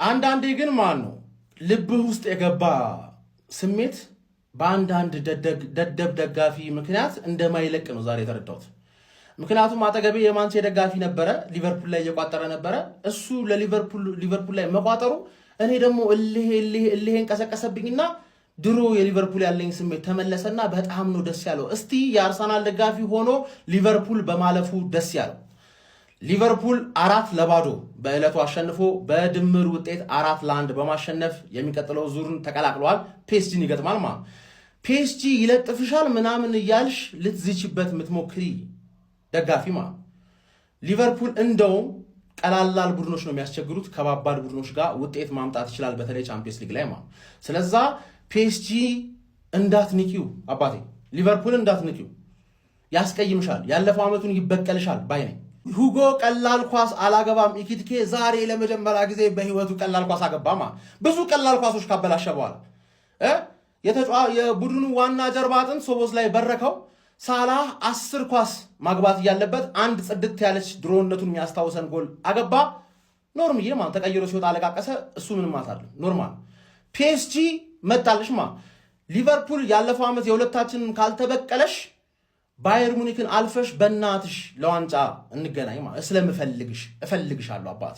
አንዳንዴ ግን ማን ነው ልብህ ውስጥ የገባ ስሜት በአንዳንድ ደደብ ደጋፊ ምክንያት እንደማይለቅ ነው ዛሬ የተረዳሁት። ምክንያቱም አጠገቤ የማንቼ ደጋፊ ነበረ፣ ሊቨርፑል ላይ እየቋጠረ ነበረ። እሱ ለሊቨርፑል ላይ መቋጠሩ እኔ ደግሞ እልሄን ቀሰቀሰብኝና ድሮ የሊቨርፑል ያለኝ ስሜት ተመለሰና በጣም ነው ደስ ያለው። እስቲ የአርሰናል ደጋፊ ሆኖ ሊቨርፑል በማለፉ ደስ ያለው። ሊቨርፑል 4-0 በዕለቱ አሸንፎ በድምር ውጤት 4-1 በማሸነፍ የሚቀጥለው ዙርን ተቀላቅሏል። ፒኤስጂን ይገጥማል። ፒኤስጂ ይለጥፍሻል ምናምን እያልሽ ልትዝችበት የምትሞክሪ ደጋፊ ሊቨርፑል እንደውም ቀላላል ቡድኖች ነው የሚያስቸግሩት፣ ከባባድ ቡድኖች ጋር ውጤት ማምጣት ይችላል፣ በተለይ ቻምፒየንስ ሊግ ላይ ስለዛ ፒኤስጂ እንዳትንቂው አባቴ፣ ሊቨርፑል እንዳትንቂው፣ ያስቀይምሻል፣ ያለፈው ዓመቱን ይበቀልሻል ባይ ነኝ። ሁጎ ቀላል ኳስ አላገባም ኢኪቲኬ ዛሬ ለመጀመሪያ ጊዜ በህይወቱ ቀላል ኳስ አገባማ። ብዙ ቀላል ኳሶች ካበላሸ በኋላ የቡድኑ ዋና ጀርባ አጥንት ሶቦዝ ላይ በረከው ሳላህ 10 ኳስ ማግባት እያለበት አንድ ጽድት ያለች ድሮነቱን የሚያስታውሰን ጎል አገባ። ኖርምዬ ተቀይሮ ሲወጣ አለቃቀሰ። እሱ ምንም ማታለ ኖርማል። ፒኤስጂ መጣልሽ ሊቨርፑል ያለፈው ዓመት የሁለታችንን ካልተበቀለሽ ባየር ሙኒክን አልፈሽ በእናትሽ ለዋንጫ እንገናኝ ስለምፈልግሽ እፈልግሻለሁ አባቴ።